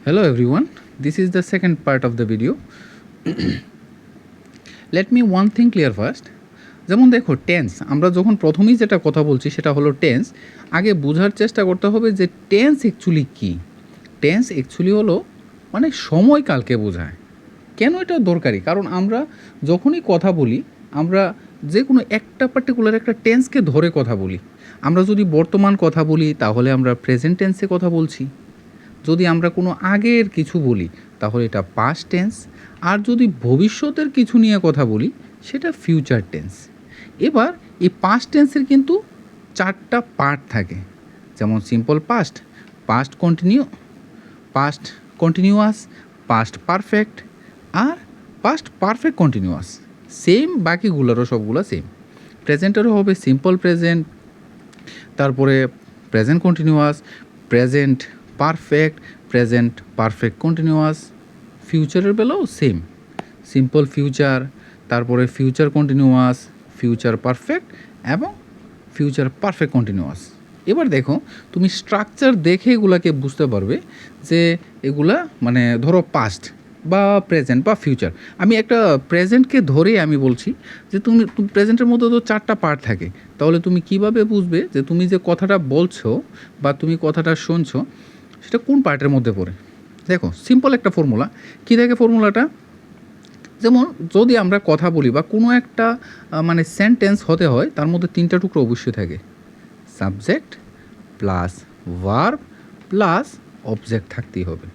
Hello everyone, this is the second part of the video. Let me one thing clear first. যেমন দেখো tense, আমরা যখন প্রথমেই যেটা কথা বলছি সেটা হলো টেন্স। আগে বোঝার চেষ্টা করতে হবে যে টেন্স অ্যাকচুয়ালি কী। টেন্স অ্যাকচুয়ালি হলো মানে সময়কালকে বোঝায়। কেন এটা দরকারি? কারণ আমরা যখনই কথা বলি আমরা যে কোনো একটা পার্টিকুলার একটা টেন্সকে ধরে কথা বলি। আমরা যদি বর্তমান কথা বলি তাহলে আমরা প্রেজেন্ট টেন্সে কথা বলছি। যদি আমরা কোনো আগের কিছু বলি তাহলে এটা পাস্ট টেন্স, আর যদি ভবিষ্যতের কিছু নিয়ে কথা বলি সেটা ফিউচার টেন্স। এবার এই পাস্ট টেন্সের কিন্তু চারটা পার্ট থাকে, যেমন simple past, past continuous, past perfect আর পাস্ট পারফেক্ট কন্টিনিউয়াস। সেম বাকিগুলোরও সবগুলো সেম। প্রেজেন্টেরও হবে সিম্পল প্রেজেন্ট, তারপরে present continuous, present perfect, present perfect continuous. ফিউচারের বেলাও সেম, সিম্পল ফিউচার, তারপরে ফিউচার কন্টিনিউয়াস, ফিউচার পারফেক্ট এবং ফিউচার পারফেক্ট কন্টিনিউয়াস। এবার দেখো তুমি স্ট্রাকচার দেখে এগুলাকে বুঝতে পারবে যে এগুলা মানে ধরো পাস্ট বা প্রেজেন্ট বা ফিউচার। আমি একটা প্রেজেন্টকে ধরেই আমি বলছি যে তুমি প্রেজেন্টের মধ্যে তো চারটা পার্ট থাকে, তাহলে তুমি কিভাবে বুঝবে যে তুমি যে কথাটা বলছো বা তুমি কথাটা শুনছো সেটা কোন পার্টের মধ্যে পড়ে? দেখো সিম্পল একটা ফর্মুলা। কী থাকে ফর্মুলাটা? যেমন যদি আমরা কথা বলি বা কোনো একটা মানে সেন্টেন্স হতে হয় তার মধ্যে তিনটা টুকরো অবশ্যই থাকে, subject plus verb plus object থাকতেই হবে।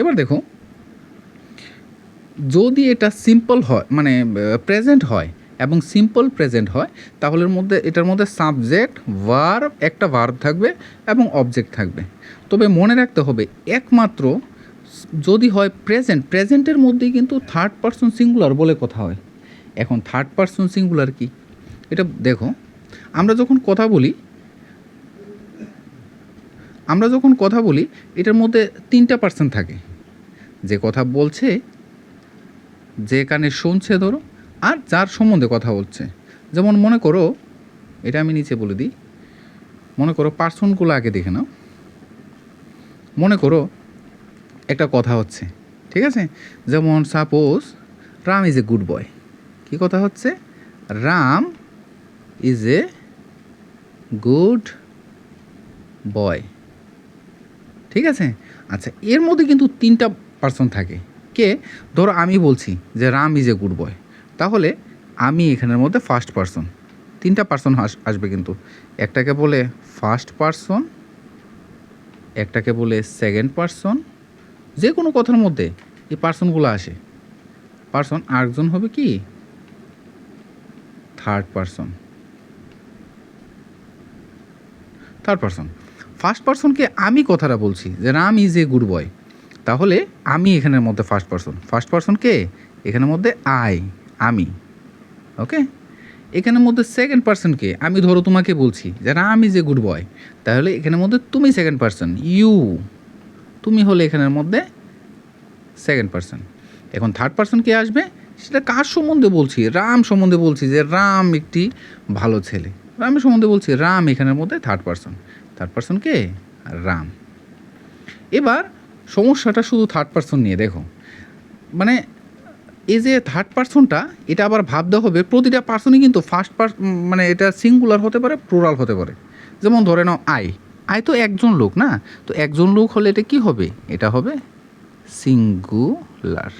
এবার দেখো যদি এটা সিম্পল হয় মানে প্রেজেন্ট হয় এবং সিম্পল প্রেজেন্ট হয় তাহলে এটার মধ্যে সাবজেক্ট ভার্ব, একটা ভার্ব থাকবে এবং অবজেক্ট থাকবে। তবে মনে রাখতে হবে একমাত্র যদি হয় প্রেজেন্টের মধ্যেই কিন্তু থার্ড পারসন সিঙ্গুলার বলে কথা হয়। এখন থার্ড পারসন সিঙ্গুলার কি এটা দেখো, আমরা যখন কথা বলি এটার মধ্যে তিনটা পার্সন থাকে, যে কথা বলছে, যে কানে শুনছে ধরো, আর যার সম্বন্ধে কথা বলছে। যেমন মনে করো, এটা আমি নিচে বলে দিই, মনে করো পার্সনগুলো আগে দেখে নাও। মনে করো একটা কথা হচ্ছে, ঠিক আছে? যেমন suppose Ram is a good boy. কী কথা হচ্ছে? Ram is a good boy, ঠিক আছে? আচ্ছা, এর মধ্যে কিন্তু তিনটা পার্সন থাকে। কে? ধরো আমি বলছি যে রাম ইজ এ গুড বয়, তাহলে আমি এখানের মধ্যে ফার্স্ট পার্সন। তিনটা পার্সন আসবে কিন্তু, একটাকে বলে ফার্স্ট পার্সন, একটাকে বলে সেকেন্ড পার্সন। যে কোনো কথার মধ্যে এই পার্সনগুলো আসে। পার্সন আরেকজন হবে কি থার্ড পার্সন। ফার্স্ট পার্সনকে আমি কথাটা বলছি যে রাম ইজ এ গুড বয়, তাহলে আমি এখানের মধ্যে ফার্স্ট পার্সন কে এখানের মধ্যে আমি, ওকে? এখানের মধ্যে সেকেন্ড পার্সনকে আমি ধরো তোমাকে বলছি যে রাম ইজ এ গুড বয়, তাহলে এখানের মধ্যে তুমি সেকেন্ড পার্সন, তুমি হলে এখানের মধ্যে সেকেন্ড পার্সন। এখন থার্ড পার্সন কে আসবে? সেটা কার সম্বন্ধে বলছি? রাম সম্বন্ধে বলছি যে রাম একটি ভালো ছেলে, রামের সম্বন্ধে বলছি, রাম এখানের মধ্যে থার্ড পার্সন কে? রাম। এবার সমস্যাটা শুধু থার্ড পার্সন নিয়ে। দেখো মানে এই যে থার্ড পার্সনটা, এটা আবার ভাবতে হবে প্রতিটা পার্সনই কিন্তু মানে এটা সিঙ্গুলার হতে পারে, প্লুরাল হতে পারে। যেমন ধরে নাও আই তো একজন লোক না, তো একজন লোক হলে এটা কি হবে? এটা হবে সিঙ্গুলার।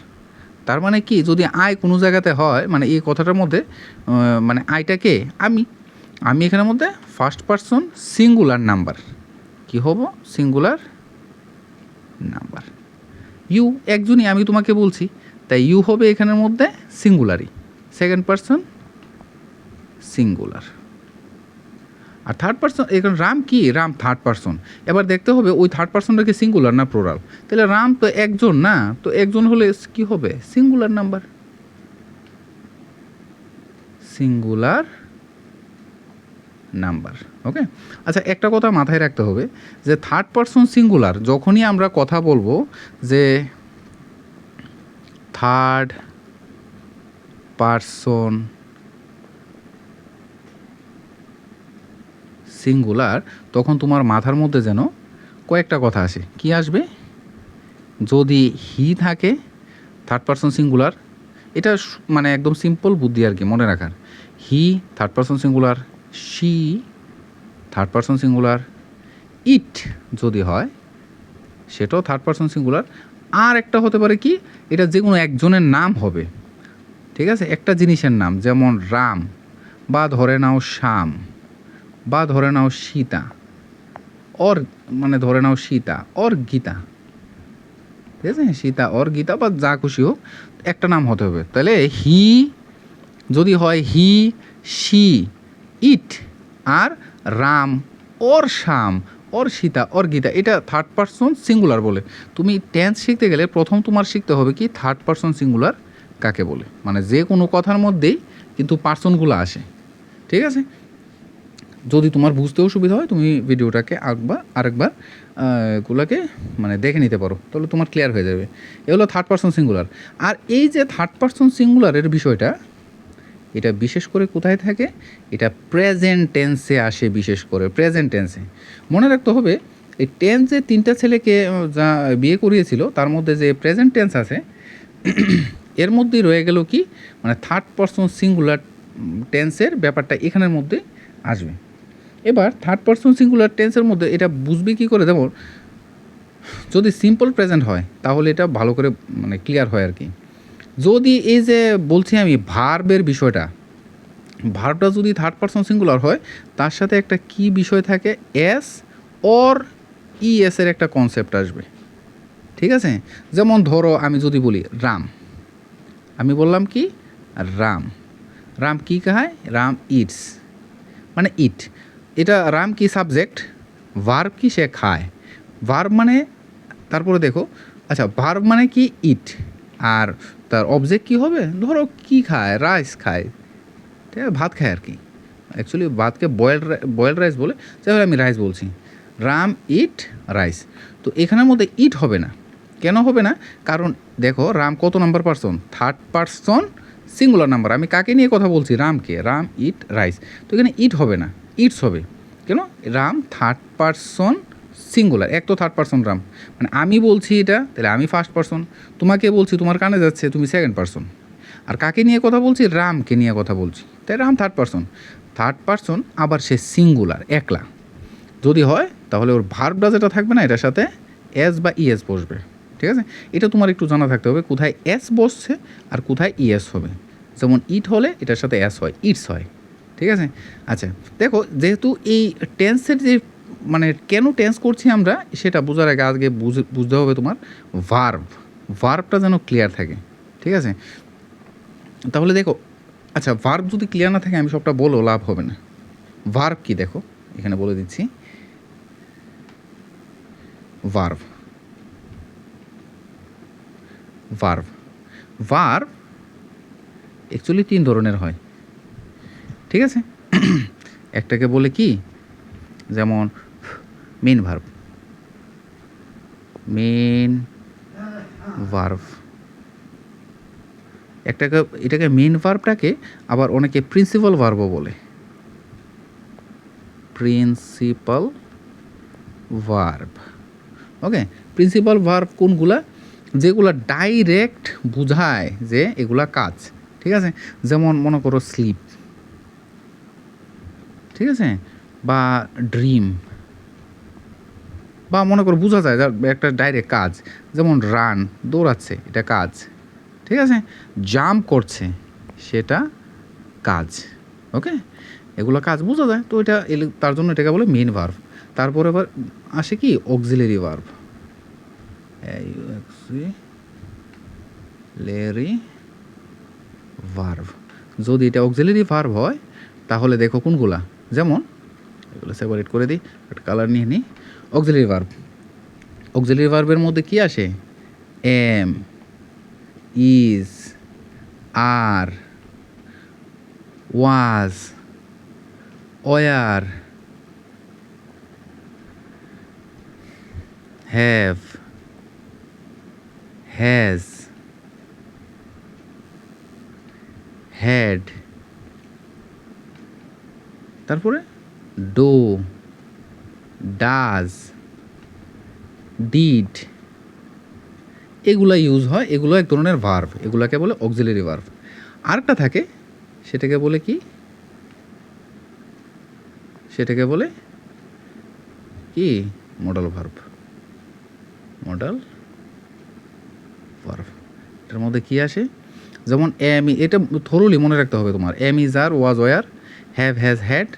তার মানে কি, যদি আয় কোনো জায়গাতে হয় মানে এই কথাটার মধ্যে মানে আইটাকে আমি এখানের মধ্যে ফার্স্ট পার্সন সিঙ্গুলার নাম্বার, কি হব? Singular number. ইউ একজনই, আমি তোমাকে বলছি, তাই ইউ হবে এখানের মধ্যে সিঙ্গুলারই, সেকেন্ড পার্সন সিঙ্গুলার। আর থার্ড পার্সন এখানে রাম কি? Ram third person. এবার দেখতে হবে ওই থার্ড পার্সনটাকে সিঙ্গুলার না প্লুরাল। তাহলে রাম তো একজন না, তো একজন হলে কি হবে? সিঙ্গুলার নাম্বার, সিঙ্গুলার নাম্বার, ওকে? আচ্ছা, একটা কথা মাথায় রাখতে হবে যে থার্ড পার্সন সিঙ্গুলার যখনই আমরা কথা বলবো যে থার্ড পার্সন সিঙ্গুলার, তখন তোমার মাথার মধ্যে যেন কয়েকটা কথা আসে। কি আসবে? যদি হি থাকে থার্ড পারসন সিঙ্গুলার, এটা মানে একদম সিম্পল বুদ্ধি আর কি মনে রাখার। He third person singular, she third person singular, it যদি হয় সেটাও থার্ড পারসন সিঙ্গুলার। আর একটা হতে পারে কি, এটা যে কোনো একজনের নাম হবে, ঠিক আছে, একটা জিনিসের নাম, যেমন রাম, বা ধরে নাও শ্যাম, বা ধরে নাও সীতা, অর মানে ধরে নাও সীতা অর গীতা, ঠিক আছে, সীতা অর গীতা বা যা খুশি হোক, একটা নাম হতে হবে। তাহলে হি যদি হয় হি, শি, ইট, আর Ram or Shyam or Sita or Gita, এটা থার্ড পারসন সিঙ্গুলার বলে। তুমি টেন্স শিখতে গেলে প্রথম তোমার শিখতে হবে কি থার্ড পারসন সিঙ্গুলার কাকে বলে, মানে যে কোনো কথার মধ্যেই কিন্তু পার্সনগুলো আসে, ঠিক আছে। যদি তোমার বুঝতে অসুবিধা হয় তুমি ভিডিওটাকে আরেকবার গুলাকে মানে দেখে নিতে পারো, তাহলে তোমার ক্লিয়ার হয়ে যাবে। এগুলো থার্ড পারসন সিঙ্গুলার। আর এই যে থার্ড পারসন সিঙ্গুলারের বিষয়টা, এটা বিশেষ করে কোথায় থাকে, এটা প্রেজেন্ট টেন্সে আসে, বিশেষ করে প্রেজেন্ট টেন্সে। মনে রাখতে হবে এই টেন্স যে তিনটা ছেলেকে যা বিয়ে করিয়েছিল তার মধ্যে যে প্রেজেন্ট টেন্স আছে এর মধ্যেই রয়ে গেল কি, মানে থার্ড পারসন সিঙ্গুলার টেন্সের ব্যাপারটা এখানের মধ্যে আসবে। এবার থার্ড পারসন সিঙ্গুলার টেন্সের মধ্যে এটা বুঝবে কী করে, যেমন যদি সিম্পল প্রেজেন্ট হয় তাহলে এটা ভালো করে মানে ক্লিয়ার হয় আর কি। যদি এই যে বলছি আমি ভার্বের বিষয়টা, ভার্বটা যদি থার্ড পারসন সিঙ্গুলার হয় তার সাথে একটা কি বিষয় থাকে, এস অর ইএস এর একটা কনসেপ্ট আসবে, ঠিক আছে। যেমন ধরো আমি যদি বলি রাম, আমি বললাম কি রাম, রাম কি খায়, রাম ইটস, মানে ইট, এটা রাম কি সাবজেক্ট, ভার্ব কি সে খায়, ভার্ব মানে, তারপরে দেখো আচ্ছা ভার্ব মানে কি ইট, আর তার অবজেক্ট কি হবে, ধরো কি খায়, রাইস খায়, ঠিক আছে, ভাত খায় আর কি, অ্যাকচুয়ালি ভাতকে বয়েলড রাইস বলে, তাহলে আমি রাইস বলছি, রাম ইট রাইস। তো এখানের মধ্যে ইট হবে না, কেন হবে না, কারণ দেখো রাম কত number person, third person singular number, আমি কাকে নিয়ে কথা বলছি, রামকে, রাম ইট রাইস, তো এখানে ইট হবে না, ইটস হবে, কেন, রাম থার্ড পারসন সিঙ্গুলার, এক তো থার্ড পারসন রাম, মানে আমি বলছি এটা, তাহলে আমি ফার্স্ট পারসন, তোমাকে বলছি তোমার কানে যাচ্ছে তুমি সেকেন্ড পারসন, আর কাকে নিয়ে কথা বলছি, রামকে নিয়ে কথা বলছি, তাই Ram third person, third person আবার সে সিঙ্গুলার একলা যদি হয় তাহলে ওর ভার্বটা যেটা থাকবে না এটার সাথে এস বা ইএস বসবে, ঠিক আছে। এটা তোমার একটু জানা থাকতে হবে কোথায় এস বসছে আর কোথায় ইএস হবে। যেমন ইট হলে এটার সাথে এস হয়, ইটস হয়, ঠিক আছে। আচ্ছা দেখো, যেহেতু এই টেন্সের যে মানে কেন টেন্স করছি আমরা সেটা বোঝার আগে আজকে বুঝতে হবে তোমার ভার্বটা যেন ক্লিয়ার থাকে, ঠিক আছে। তাহলে দেখো, আচ্ছা ভার্ব যদি ক্লিয়ার না থাকে আমি সবটা বলো লাভ হবে না। ভার্ব কি দেখো এখানে বলে দিচ্ছি, ভার্ব ভার্ব ভার্ব অ্যাকচুয়ালি তিন ধরনের হয়, ঠিক আছে। একটাকে বলে কি, যেমন মেন ভার্ব, মেন ভার্ব, এটাকে মেন ভার্বটাকে আবার অনেকে প্রিন্সিপাল ভার্বও বলে, প্রিন্সিপাল ভার্ব, ওকে। প্রিন্সিপাল ভার্ব কোনগুলা, যেগুলা ডাইরেক্ট বোঝায় যে এগুলা কাজ, ঠিক আছে। যেমন মনে করো স্লিপ, ঠিক আছে, বা ড্রিম, বা মনে করো বোঝা যায় একটা ডাইরেক্ট কাজ, যেমন রান দৌড়াচ্ছে এটা কাজ, ঠিক আছে, জাম্প করছে সেটা কাজ, ওকে, এগুলো কাজ বোঝা যায়, তো এটা তার জন্য এটাকে বলে মেন ভার্ব। তারপরে আবার আসে কি অক্সিলারি ভার্ব, অক্সিলারি ভার্ব, যদি এটা অক্সিলারি ভার্ব হয় তাহলে দেখো কোনগুলা, যেমন এগুলো সেপারেট করে দিই, একটা কালার নিয়ে নিই। অক্সিলারি ভার্বের মধ্যে কি আসে, am, is, are, was, were, have, has, had, তারপরে ডো, ডাজ, ডিড, এগুলা ইউজ হয়, এগুলো এক ধরনের ভার্ব, এগুলাকে বলে অক্সিলারি ভার্ব। আরেকটা থাকে, সেটাকে বলে কি, সেটাকে বলে কি মডাল ভার্ব। মডাল ভার্ব এটার মধ্যে কি আসে, যেমন এম, এটা থরোলি মনে রাখতে হবে তোমার, am is are, was were, have has had,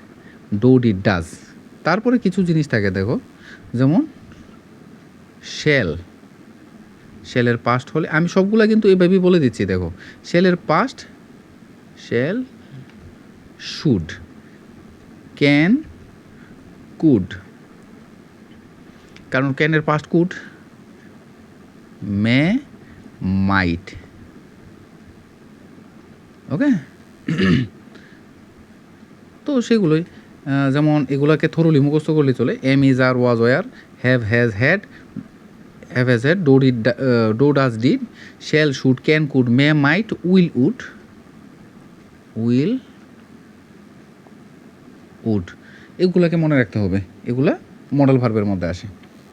do did does. তারপরে কিছু জিনিস থাকে দেখো, যেমন শেল, শেলের পাস্ট হলে, আমি সবগুলা কিন্তু এইভাবেই বলে দিচ্ছি দেখো, শেলের past shall, should, can, could, কারণ ক্যানের পাস্ট কুড, মে, মাইট। ওকে, তো সেগুলোই, যেমন এগুলোকে থরুলি মুখস্থ করলে চলে, am is are, was were, have has had, have has had, do does did, shall, should, can, could, may, might, will, would, will, would, এগুলোকে মনে রাখতে হবে, এগুলা মডেল ভার্বের মধ্যে আসে।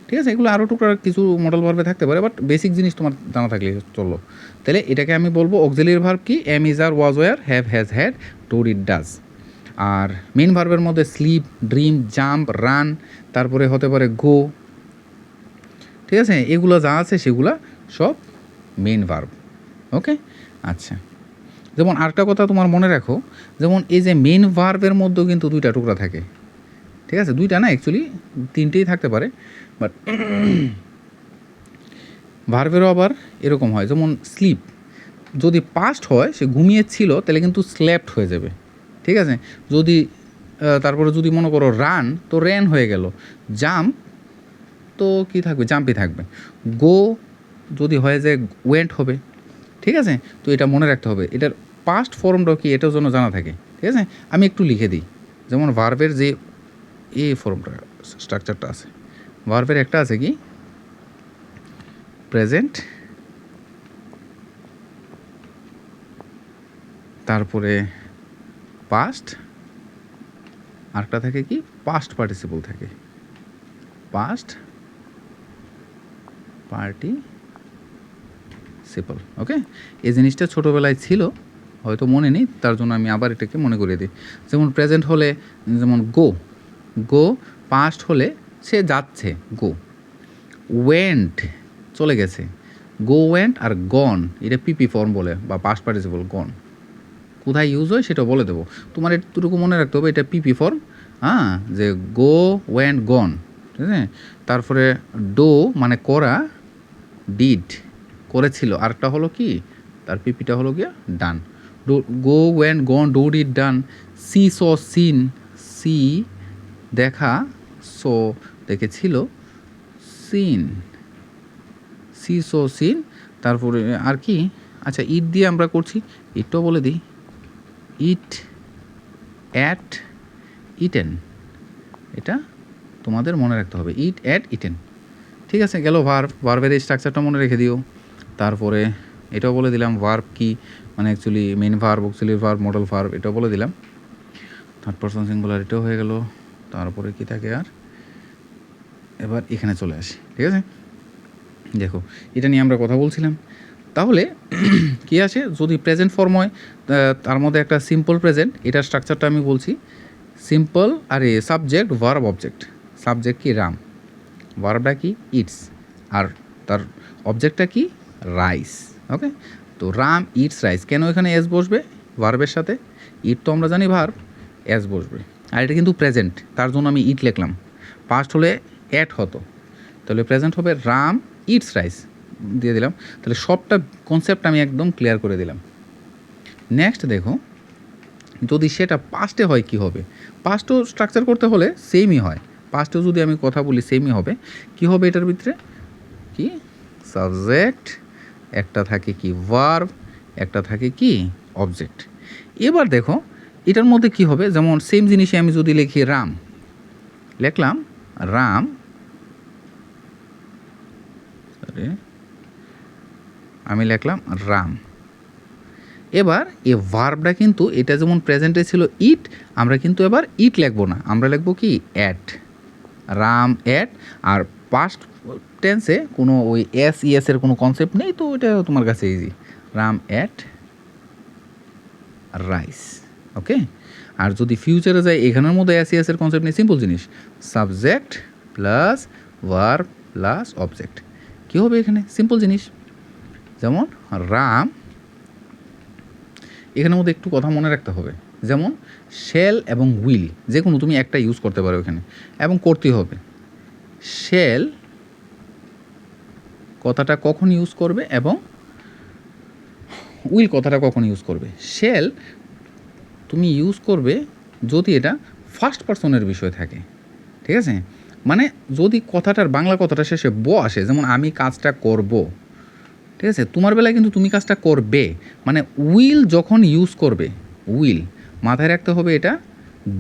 ঠিক আছে, এগুলো আরও টুকরা কিছু মডেল ভার্বে থাকতে পারে, বাট বেসিক জিনিস তোমার জানা থাকলে চলো। তাহলে এটাকে আমি বলবো অক্সিলারি ভার্ব কি, am is are, was were, have has had, do did does. আর মেইন ভার্বের মধ্যে স্লিপ, ড্রিম, জাম্প, রান, তারপরে হতে পারে গো। ঠিক আছে, এগুলো যা আছে সেগুলা সব মেইন ভার্ব। ওকে, আচ্ছা, যেমন আরেকটা কথা তোমার মনে রাখো, যেমন এই যে মেইন ভার্বের মধ্যেও কিন্তু দুইটা টুকরা থাকে। ঠিক আছে, দুইটা না, অ্যাকচুয়ালি তিনটেই থাকতে পারে, বাট ভার্বেরও আবার এরকম হয়, যেমন স্লিপ যদি পাস্ট হয়, সে ঘুমিয়েছিল, তাহলে কিন্তু স্ল্যাপ্ট হয়ে যাবে। ঠিক আছে, যদি তারপরে যদি মনে করো রান, তো র্যান হয়ে গেল, জাম্প তো কি থাকবে, জাম্পই থাকবে, গো যদি হয় যে ওয়েন্ট হবে। ঠিক আছে, তো এটা মনে রাখতে হবে, এটার পাস্ট ফর্মটাও কি এটার জন্য জানা থাকে। ঠিক আছে, আমি একটু লিখে দিই, যেমন ভার্বের যে এই ফর্মটা, স্ট্রাকচারটা আছে, ভার্বের একটা আছে কি প্রেজেন্ট, তারপরে পাস্ট, আরেকটা থাকে কি পাস্ট পার্টিসিপল থাকে, পাস্ট পার্টিসিপল। ওকে, এই জিনিসটা ছোটোবেলায় ছিল, হয়তো মনে নেই, তার জন্য আমি আবার এটাকে মনে করিয়ে দিই। যেমন প্রেজেন্ট হলে, যেমন গো, গো, পাস্ট হলে সে যাচ্ছে, গো, ওয়েন্ট চলে গেছে, গো ওয়েন্ট, আর গন এটা পিপি ফর্ম বলে, বা পাস্ট পার্টিসিপল, গন কোথায় ইউজ হয় সেটা বলে দেবো, তোমার এটুকু মনে রাখতে হবে, এটা পিপি ফর্ম। হ্যাঁ, যে গো ওয়েন্ট গন, ঠিক আছে, তারপরে ডো মানে করা, ডিড করেছিল, আরেকটা হলো কি তার পিপিটা হলো গিয়া done, go went gone, do did done, see saw seen, see দেখা, সো দেখেছিল, সিন, সি সো সিন, তারপরে আর কি, আচ্ছা ইট দিয়ে আমরা করছি, ইটটাও বলে দিই, ইট, অ্যাট, ইটেন, এটা তোমাদের মনে রাখতে হবে, ইট, অ্যাট, ইটেন। ঠিক আছে, গেল ভার্ব, ভার্বের এই স্ট্রাকচারটা মনে রেখে দিও। তারপরে এটাও বলে দিলাম ভার্ব কি, মানে actually main verb, auxiliary verb, modal verb, এটাও বলে দিলাম। থার্ড পারসন সিঙ্গুলার এটাও হয়ে গেল। তারপরে কি থাকে আর, এবার এখানে চলে আসি। ঠিক আছে, দেখো এটা নিয়ে আমরা কথা বলছিলাম। তাহলে কি আসে, যদি প্রেজেন্ট ফর্ম হয়, তার মধ্যে একটা সিম্পল প্রেজেন্ট, এটার স্ট্রাকচারটা আমি বলছি, সিম্পল আর এ সাবজেক্ট, ভার্ব, অবজেক্ট। সাবজেক্ট কি রাম, ভার্বটা কি ইটস, আর তার অবজেক্টটা কি রাইস। ওকে, তো রাম ইটস রাইস, কেন এখানে এস বসবে ভার্বের সাথে, ইট তো আমরা জানি ভার্ব, এস বসবে, আর এটা কিন্তু প্রেজেন্ট, তার জন্য আমি ইট লিখলাম। পাস্ট হলে অ্যাট হতো, তাহলে প্রেজেন্ট হবে রাম ইটস রাইস দিয়ে দিলাম। তাহলে সবটা কনসেপ্ট আমি একদম ক্লিয়ার করে দিলাম। নেক্সট দেখো, যদি সেটা পাস্টে হয় কি হবে, পাস্টও স্ট্রাকচার করতে হলে সেমই হয়, পাস্টেও যদি আমি কথা বলি সেমই হবে। কি হবে এটার ভিতরে, কি সাবজেক্ট, একটা থাকে কি ভার্ব, একটা থাকে কি অবজেক্ট। এবার দেখো এটার মধ্যে কি হবে, যেমন সেম জিনিসে আমি যদি লিখি রাম, লিখলাম রাম, আমি লিখলাম রাম। এবার এই ভার্বটা কিন্তু এটা যেমন প্রেজেন্টে ছিল ইট, আমরা কিন্তু এবার ইট লিখবো না, আমরা লিখবো কি অ্যাট, রাম অ্যাট, আর পাস্ট টেন্সে কোনো ওই এস ইএসের কোনো কনসেপ্ট নেই, তো এটা তোমার কাছে easy. Ram ate rice, okay. আর যদি ফিউচারে যায়, এখানের মধ্যে এস ইএসের কনসেপ্ট নেই, সিম্পল জিনিস, subject plus verb plus object. কী হবে এখানে? সিম্পল জিনিস, যেমন রাম, এখানের মধ্যে একটু কথা মনে রাখতে হবে, যেমন শেল এবং উইল, যে কোনো তুমি একটা ইউজ করতে পারো এখানে, এবং করতে হবে। শেল কথাটা কখন ইউজ করবে এবং উইল কথাটা কখন ইউজ করবে। শেল তুমি ইউজ করবে যদি এটা ফার্স্ট পারসনের বিষয় থাকে, ঠিক আছে? মানে যদি কথাটার বাংলা কথাটা শেষে ব আসে, যেমন আমি কাজটা করব, ঠিক আছে? তোমার বেলায় কিন্তু তুমি কাজটা করবে, মানে উইল যখন ইউজ করবে, উইল মাথায় রাখতে হবে এটা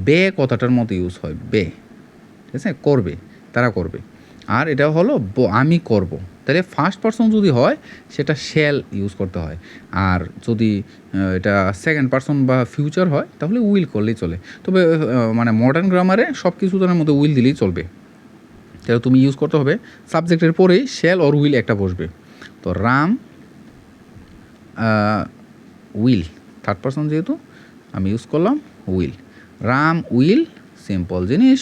বে কথাটার মতো ইউজ হয়, বে, ঠিক আছে? করবে, তারা করবে। আর এটা হলো আমি করব, তাহলে ফার্স্ট পারসন যদি হয় সেটা শেল ইউজ করতে হয়। আর যদি এটা সেকেন্ড পারসন বা ফিউচার হয় তাহলে উইল করলেই চলে। তবে মানে মডার্ন গ্রামারে সব কিছু তার মধ্যে উইল দিলেই চলবে। তাহলে তুমি ইউজ করতে হবে সাবজেক্টের পরেই শেল অর উইল একটা বসবে। তো রাম উইল, থার্ড পারসন যেহেতু আমি ইউজ করলাম উইল। রাম উইল, সিম্পল জিনিস,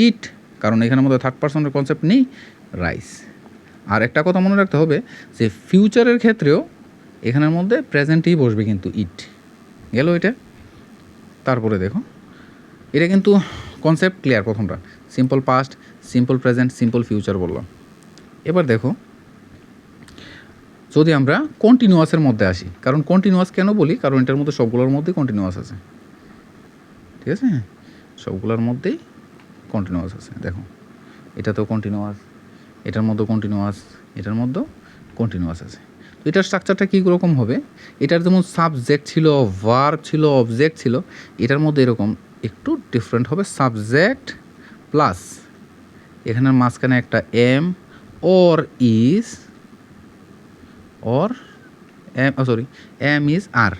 ইট, কারণ এখানের মধ্যে থার্ড পারসনের কনসেপ্ট নেই, রাইস। আর একটা কথা মনে রাখতে হবে যে ফিউচারের ক্ষেত্রেও এখানের মধ্যে প্রেজেন্টেই বসবে কিন্তু, ইট গেল এটা। তারপরে দেখো, এটা কিন্তু কনসেপ্ট ক্লিয়ার, প্রথমটা simple past, simple present, simple future বললাম। এবার দেখো, যদি আমরা কন্টিনিউয়াসের মধ্যে আসি, কারণ কন্টিনিউয়াস কেন বলি, কারণ এটার মধ্যে সবগুলোর মধ্যেই কন্টিনিউয়াস আছে, ঠিক আছে? সবগুলোর মধ্যেই কন্টিনিউয়াস আছে। দেখো এটাতেও কন্টিনিউয়াস, এটার মধ্যেও কন্টিনিউয়াস, এটার মধ্যেও কন্টিনিউয়াস আছে। তো এটার স্ট্রাকচারটা কী রকম হবে? এটার যেমন সাবজেক্ট ছিল, ভার্ব ছিল, অবজেক্ট ছিল, এটার মধ্যে এরকম একটু ডিফারেন্ট হবে, সাবজেক্ট প্লাস এখানের মাঝখানে একটা am or is, or am, sorry, am is are,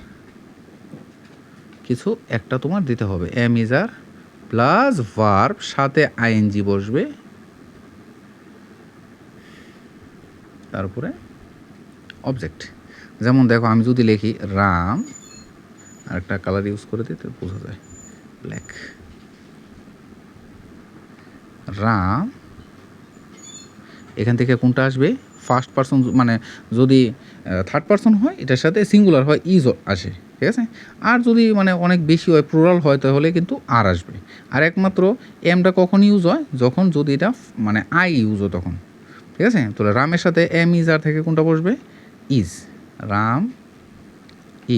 কিছু একটা তোমার দিতে হবে, am is are plus verb, সাথে আইএনজি বসবে, তারপরে অবজেক্ট। যেমন দেখো আমি যদি লিখি রাম, আর একটা কালার ইউজ করে দিই তো বোঝা যায়, ব্ল্যাক, রাম, এখান থেকে কোনটা আসবে? ফার্স্ট পারসন, মানে যদি থার্ড পারসন হয় এটার সাথে সিঙ্গুলার হয় ইজ আসে, ঠিক আছে? আর যদি মানে অনেক বেশি হয়, প্লুরাল হয়, তাহলে কিন্তু আর আসবে। আর একমাত্র এমটা কখন ইউজ হয়? যখন যদি এটা মানে আই ইউজ হয় তখন, ঠিক আছে? তাহলে রামের সাথে এম ইজ আর থেকে কোনটা বসবে? ইজ। রাম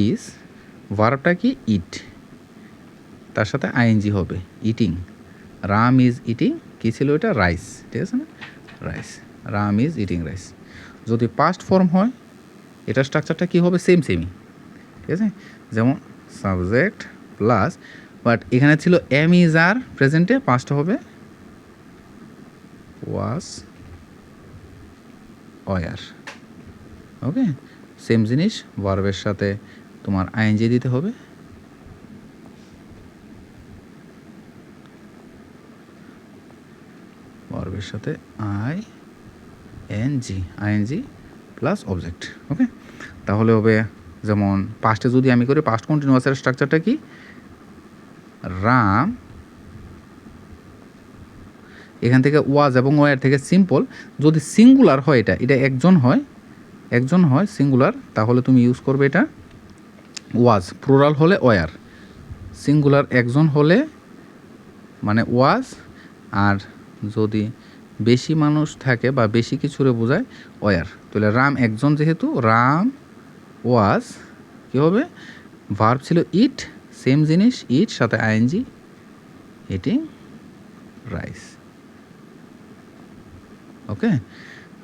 ইজ, ভার্বটা কি? ইট, তার সাথে আইএনজি হবে, ইটিং। রাম ইজ ইটিং, কী ছিল এটা? রাইস, ঠিক আছে না? Rice, Ram is eating rice. যদি পাস্ট ফর্ম হয় এটার স্ট্রাকচারটা কী হবে? সেমই, ঠিক আছে? যেমন সাবজেক্ট প্লাস, বাট এখানে ছিল এম ইজ আর, প্রেজেন্টে পাস্ট হবে ওয়াজ ওয়ার, ওকে। সেম জিনিস, ভার্বের সাথে তোমার আইএনজি দিতে হবে, ভার্বের সাথে আইএনজি প্লাস অবজেক্ট, ওকে। তাহলে হবে, যেমন পাস্টে যদি আমি করি, পাস্ট কন্টিনিউয়াসের স্ট্রাকচারটা কি? রাম, এখান থেকে ওয়াজ এবং ওয়ার থেকে সিম্পল, যদি সিঙ্গুলার হয় এটা একজন হয় সিঙ্গুলার, তাহলে তুমি ইউজ করবে এটা ওয়াজ, প্লুরাল হলে ওয়ার, সিঙ্গুলার একজন হলে মানে ওয়াজ, আর যদি বেশি মানুষ থাকে বা বেশি কিছুরে বোঝায় ওয়ার। তাহলে রাম একজন, যেহেতু রাম ওয়াজ, কী হবে? ভার্ব ছিল ইট, সেম জিনিস, ইট সাথে আইএনজি, ইটিং রাইস, ওকে।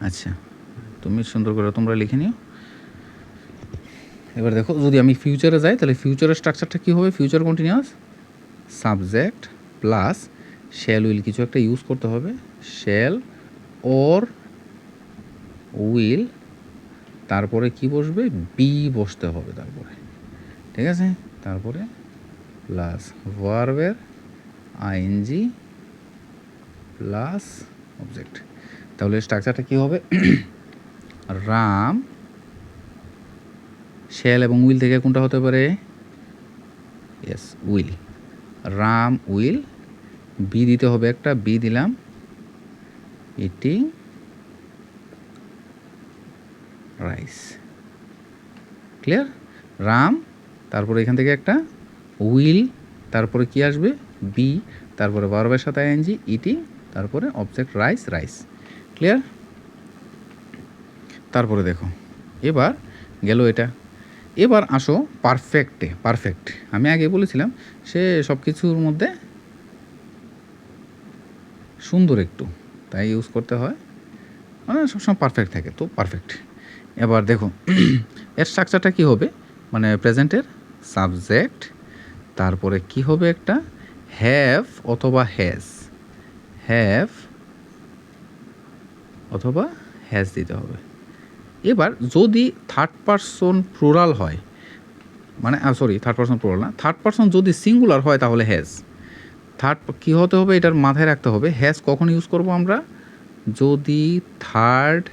আচ্ছা, তুমি সুন্দর করে তোমরা লিখে নিও। এবার দেখো, যদি আমি ফিউচারে যাই তাহলে ফিউচারের স্ট্রাকচারটা কী হবে? Future continuous, subject plus shell will, কিছু একটা ইউজ করতে হবে, শেল ওর উইল, তারপরে কি বসবে? বি বসতে হবে তারপরে, ঠিক আছে? তারপরে প্লাস ভার্বের আইএনজি প্লাস অবজেক্ট। তাহলে স্ট্রাকচারটা কী হবে? রাম, শ্যাল এবং উইল থেকে কোনটা হতে পারে? Yes, will. Ram will, be দিতে হবে একটা, বি দিলাম, ইটিং রাইস। ক্লিয়ার? রাম, তারপরে এখান থেকে একটা উইল, তারপরে কি আসবে? বি, তারপরে ভার্বের সাথে আইএনজি, ইটিং, তারপরে অবজেক্ট রাইস, রাইস। ক্লিয়ার? তারপরে দেখো, এবার গেল এটা। এবার আসো পারফেক্টে। পারফেক্ট আমি আগে বলেছিলাম সে সব কিছুর মধ্যে সুন্দর একটু, তাই ইউজ করতে হয়, মানে সবসময় পারফেক্ট থাকে, তো পারফেক্ট। এবার দেখো এর স্ট্রাকচারটা কী হবে, মানে প্রেজেন্টের সাবজেক্ট, তারপরে কি হবে একটা হ্যাভ অথবা হ্যাজ, হ্যাভ অথবা হ্যাজ দিতে হবে। এবার যদি থার্ড পারসন প্লুরাল হয়, মানে সরি থার্ড পারসন প্লুরাল না, থার্ড পারসন যদি সিঙ্গুলার হয় তাহলে হ্যাজ। থার্ড কী হতে হবে, এটার মাথায় রাখতে হবে, হ্যাজ কখন ইউজ করব আমরা? যদি থার্ড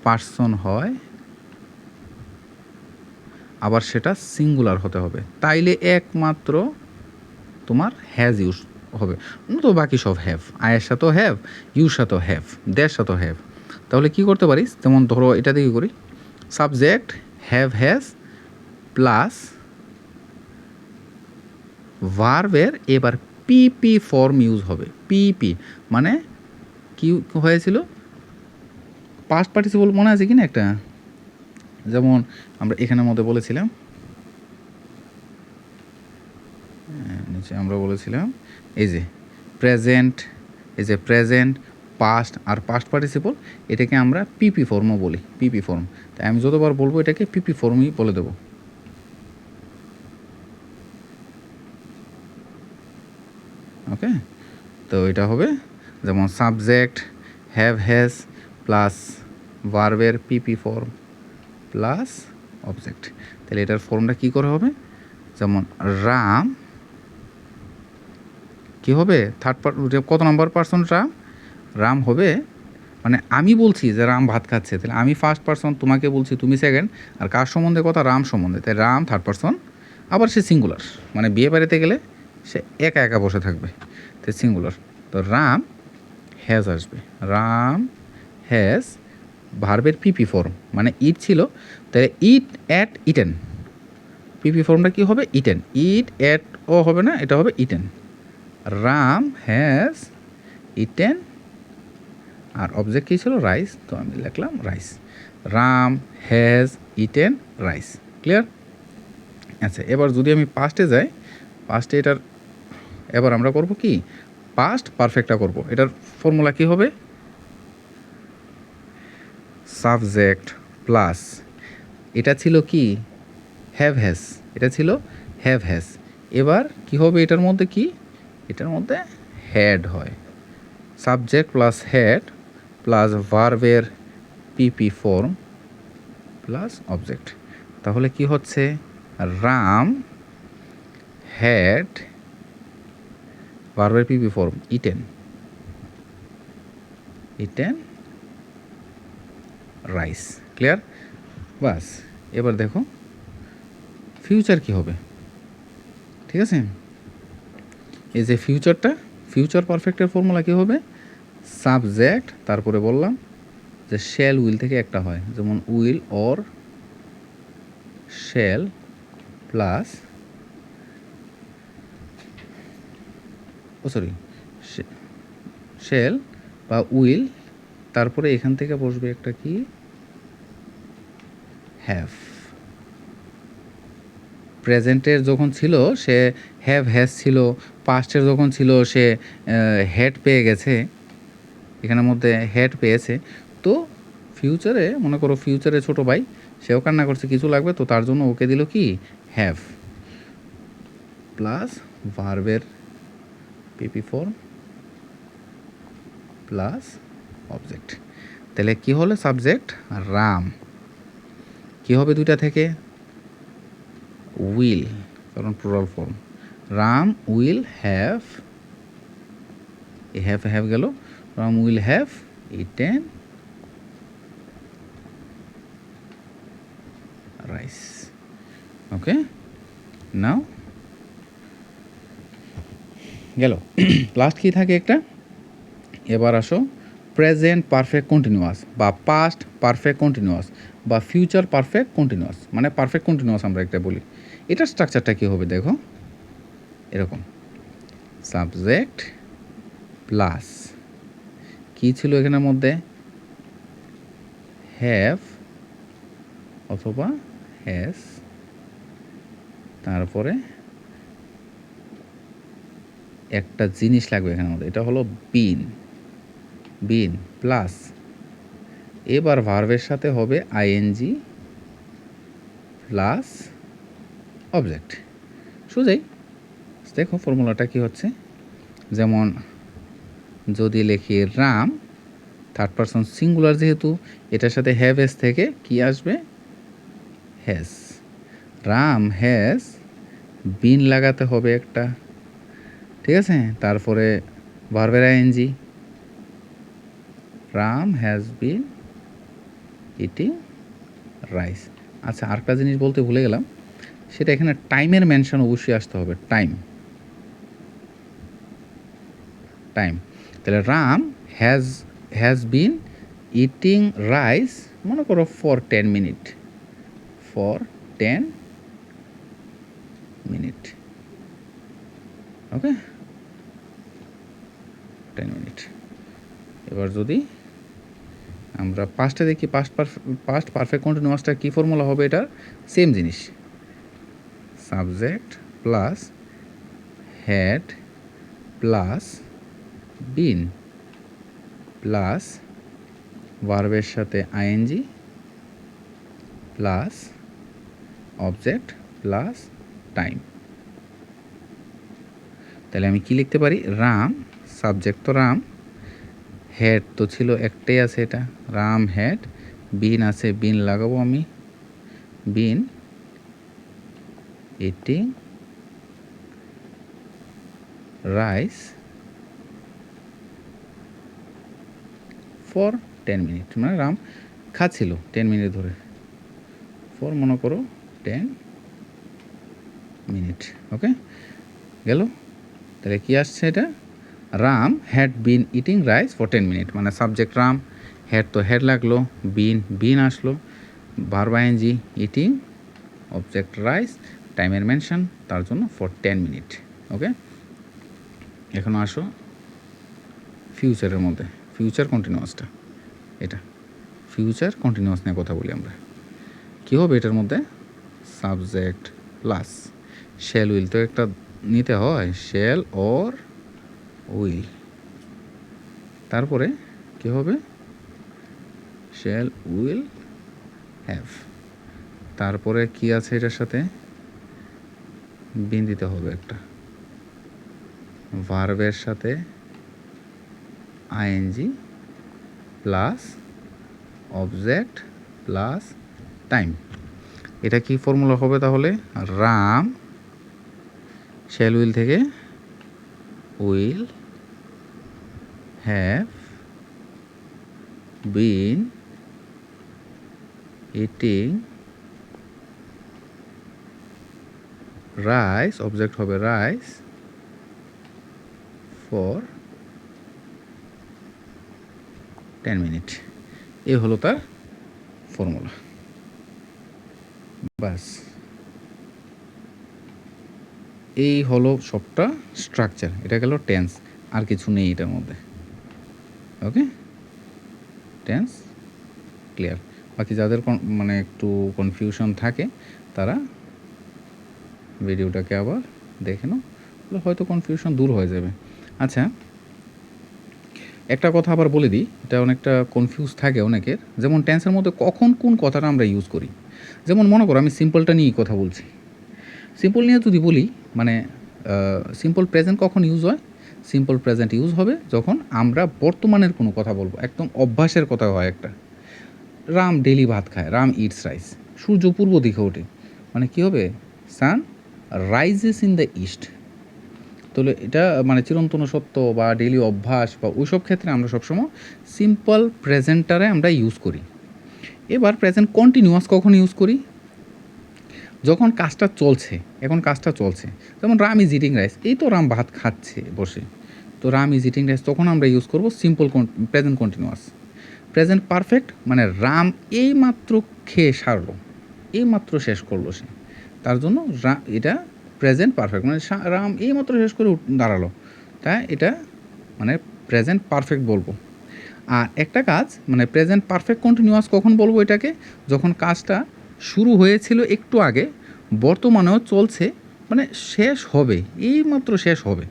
পারসন হয়, আবার সেটা সিঙ্গুলার হতে হবে, তাইলে একমাত্র তোমার হ্যাজ ইউজ হবে, তো বাকি সব হ্যাভ। আয়ের সাথেও হ্যাভ, ইউর সাথেও হ্যাভ, দের সাথেও হ্যাভ। তাহলে কি করতে পারিস, যেমন ধরো এটা দিয়ে করি, সাবজেক্ট হ্যাভ হ্যাজ প্লাস ভার্বের এবার পিপি ফর্ম ইউজ হবে। পিপি মানে কি হয়েছিল, পাস্ট পার্টিসিপল মনে আছে কি না একটা, যেমন আমরা এখানের মধ্যে বলেছিলাম, নিচে আমরা বলেছিলাম এই যে প্রেজেন্ট, এই যে প্রেজেন্ট, পাস্ট আর পাস্ট পার্টিসিপল, এটাকে আমরা পিপি ফর্মও বলি, পিপি ফর্ম। তাই আমি যতবার বলবো এটাকে পিপি ফর্মই বলে দেবো। ওকে, তো এটা হবে যেমন সাবজেক্ট হ্যাভ হ্যাজ প্লাস ভার্বের পিপি ফর্ম প্লাস অবজেক্ট। তাহলে এটার ফর্মটা কী করে হবে, যেমন রাম কী হবে, কত নম্বর পার্সন? রাম, রাম হবে, মানে আমি বলছি যে রাম ভাত খাচ্ছে, তাহলে আমি ফার্স্ট পার্সন, তোমাকে বলছি তুমি সেকেন্ড, আর কার সম্বন্ধে কথা? রাম সম্বন্ধে, তাই রাম থার্ড পার্সন, আবার সে সিঙ্গুলার, মানে বিয়ে বাড়িতে গেলে সে একা একা বসে থাকবে, তাই সিঙ্গুলার। তো রাম হ্যাজ আসবে, রাম হ্যাজ, ভার্বের পিপি ফর্ম, মানে ইট ছিল, তাহলে ইট অ্যাট ইটেন, পিপি ফর্মটা কী হবে? ইটেন। ইট অ্যাট ও হবে না, এটা হবে ইটেন। রাম হ্যাজ ইটেন, আর অবজেক্ট কী ছিল? রাইস, তো আমি লিখলাম rice. Ram has eaten rice. Clear? আচ্ছা, এবার যদি আমি পাস্টে যাই, পাস্টে এটার এবার আমরা করব কি, পাস্ট পারফেক্টটা করব। এটার ফর্মুলা কি হবে? সাবজেক্ট প্লাস, এটা ছিল কি হ্যাভ হ্যাজ, এটা ছিল হ্যাভ হ্যাজ। এবার কি হবে এটার মধ্যে? কি এটার মধ্যে হ্যাড হয়, সাবজেক্ট প্লাস হ্যাড প্লাস ভার্বের পিপি ফর্ম প্লাস অবজেক্ট। তাহলে কি হচ্ছে, রাম হ্যাড, ভার্বের PP form eaten, eaten rice. Clear? বাস, এবার দেখো ফিউচার কি হবে। ঠিক আছে, এই যে ফিউচারটা, ফিউচার পারফেক্টের ফর্মুলা কী হবে? সাবজেক্ট, তারপরে বললাম যে শ্যাল উইল থেকে একটা হয়, যেমন will or shall plus, shall বা উইল, তারপরে এখান থেকে বসবে একটা কি হ্যাভ। প্রেজেন্টের যখন ছিল সে হ্যাভ হ্যাজ ছিল, পাস্টের যখন ছিল সে হ্যাড পেয়ে গেছে, এখানের মধ্যে হ্যাড পেয়েছে। তো ফিউচারে মনে করো ফিউচারে ছোটো ভাই সেও কান্না করছে, কিছু লাগবে, তো তার জন্য ওকে দিল কি হ্যাভ প্লাস ভার্বের পিপি ফর্ম প্লাস অবজেক্ট। তাহলে কি হলো সাবজেক্ট রাম, কি হবে দুইটা থেকে উইল, কারণ plural form, Ram will have, have have গেল, Ram will have eaten rice. Okay, now গেল। লাস্ট কি থাকে একটা, এবার আসো প্রেজেন্ট পারফেক্ট কন্টিনিউয়াস বা পাস্ট পারফেক্ট কন্টিনিউয়াস বা ফিউচার পারফেক্ট কন্টিনিউয়াস, মানে পারফেক্ট কন্টিনিউয়াস আমরা একটা বলি। এটার স্ট্রাকচারটা কী হবে দেখো, এরকম সাবজেক্ট প্লাস কী ছিল এখানের মধ্যে, হ্যাভ অথবা হ্যাজ, তারপরে একটা জিনিস লাগবে এখানের মধ্যে, এটা হলো বিন, বিন প্লাস এবার ভার্বের সাথে হবে আইএনজি প্লাস অবজেক্ট। সোজাই দেখো ফর্মুলাটা কি হচ্ছে, যেমন যদি লিখি রাম, থার্ড পারসন সিঙ্গুলার যেহেতু, এটার সাথে হ্যাভ এস থেকে কি আসবে, হ্যাজ। রাম হ্যাজ বিন লাগাতে হবে একটা, ঠিক আছে, তারপরে ভার্বের ING, Ram has been eating rice. আচ্ছা আরেকটা জিনিস বলতে ভুলে গেলাম, সেটা এখানে টাইমের মেনশন অবশ্যই আসতে হবে, টাইম, টাইম। তাহলে Ram has been eating rice, মনে করো for 10 minute, for 10 minute, okay 10 minute. এবার যদি আমরা পাস্টে দেখি, পাস্ট পারফেক্ট কন্টিনিউয়াসটা কী ফর্মুলা হবে, এটার সেম জিনিস, subject plus had plus been plus ভার্বের সাথে ING plus object plus time. তাহলে আমি কি লিখতে পারি, রাম, সাবজেক্ট তো রাম, হেড তো ছিল একটাই আছে, এটা রাম হেড, বিন আছে, বিন লাগাবো আমি, বিন ইটিং রাইস ফর 10 মিনিট, মানে রাম খাচ্ছিল 10 মিনিট ধরে, ফর মনে করো 10 মিনিট, ওকে গেল। তাহলে কি আসছে এটা, Ram had been eating rice for 10 minute, মানে সাবজেক্ট রাম, হেড তো হেড লাগলো, বিন বিন আসলো, verb ING eating, object rice, টাইমের মেনশন তার জন্য ফর 10 মিনিট, ওকে। এখন আসো ফিউচারের মধ্যে, ফিউচার কন্টিনিউয়াসটা, এটা ফিউচার কন্টিনিউয়াস নিয়ে কথা বলি আমরা। কী হবে এটার মধ্যে, সাবজেক্ট প্লাস শ্যাল উইল তো একটা নিতে হয়, শ্যাল অর উইল, তারপরে কি হবে, শ্যাল উইল হ্যাভ, তারপরে কি আছে এটার সাথে, বিন দিতে হবে একটা, ভার্বের সাথে ING plus object plus time. এটা কি ফর্মুলা হবে তাহলে, রাম শ্যাল উইল থেকে will have been eating rice, object হবে রাইস ফর 10 মিনিট। এই হলো তার ফর্মুলা, বাস এই হলো সবটা স্ট্রাকচার। এটা গেল টেন্স, আর কিছু নেই এটার মধ্যে, ওকে টেন্স ক্লিয়ার। বাকি যাদের মানে একটু কনফিউশন থাকে তারা ভিডিওটাকে আবার দেখে নাও, হয়তো কনফিউশন দূর হয়ে যাবে। আচ্ছা একটা কথা আবার বলে দিই, এটা অনেকটা কনফিউজ থাকে অনেকের, যেমন টেন্সের মধ্যে কখন কোন কথাটা আমরা ইউজ করি। যেমন মনে করো আমি সিম্পলটা নিয়েই কথা বলছি, সিম্পল নিয়ে যদি বলি, মানে সিম্পল প্রেজেন্ট কখন ইউজ হয়, সিম্পল প্রেজেন্ট ইউজ হবে যখন আমরা বর্তমানের কোনো কথা বলবো, একদম অভ্যাসের কথা হয় একটা, রাম ডেলি ভাত খায়, রাম ইটস রাইস, সূর্য পূর্ব দিকে ওঠে, মানে কী হবে, sun rises in the east, তাহলে এটা মানে চিরন্তন সত্য বা ডেইলি অভ্যাস বা ওইসব ক্ষেত্রে আমরা সবসময় সিম্পল প্রেজেন্টারে আমরা ইউজ করি। এবার প্রেজেন্ট কন্টিনিউয়াস কখন ইউজ করি? যখন কাজটা চলছে, এখন কাজটা চলছে, যেমন রাম ইজ ইটিং রাইস, এই তো রাম ভাত খাচ্ছে বসে, তো রাম ইজ ইটিং রাইস, তখন আমরা ইউজ করব simple present continuous. Present perfect মানে রাম এইমাত্র খেয়ে সারলো, এইমাত্র শেষ করলো সে, তার জন্য এটা প্রেজেন্ট পারফেক্ট মানে রাম এইমাত্র শেষ করে দাঁড়ালো, তাই এটা মানে প্রেজেন্ট পারফেক্ট বলবো। আর একটা কাজ মানে প্রেজেন্ট পারফেক্ট কন্টিনিউয়াস কখন বলবো এটাকে? যখন কাজটা শুরু হয়েছিল একটু আগে, বর্তমানেও চলছে, মানে শেষ হবে, এইমাত্র শেষ হবে,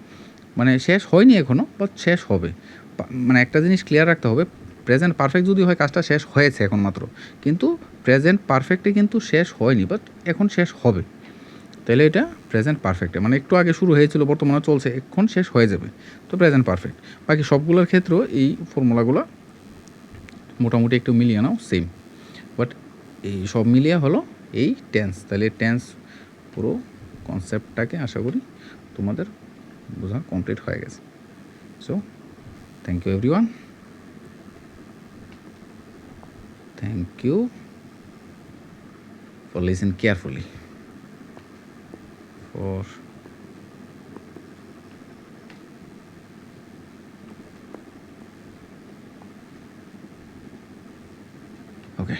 মানে শেষ হয়নি এখনও বাট শেষ হবে। মানে একটা জিনিস ক্লিয়ার রাখতে হবে, প্রেজেন্ট পারফেক্ট যদি হয় কাজটা শেষ হয়েছে এখন মাত্র, কিন্তু প্রেজেন্ট পারফেক্টে কিন্তু শেষ হয়নি বাট এখন শেষ হবে, তাহলে এটা প্রেজেন্ট পারফেক্টে মানে একটু আগে শুরু হয়েছিল, বর্তমানে চলছে, এখন শেষ হয়ে যাবে, তো প্রেজেন্ট পারফেক্ট। বাকি সবগুলোর ক্ষেত্রেও এই ফর্মুলাগুলো মোটামুটি একটু মিলিয়ে নাও সেম, বাট এই সব মিলিয়ে হলো এই টেন্স। তাহলে টেন্স পুরো কনসেপ্টটাকে আশা করি তোমাদের বোঝা কমপ্লিট হয়ে গেছে। So thank you everyone, thank you for listen carefully for okay.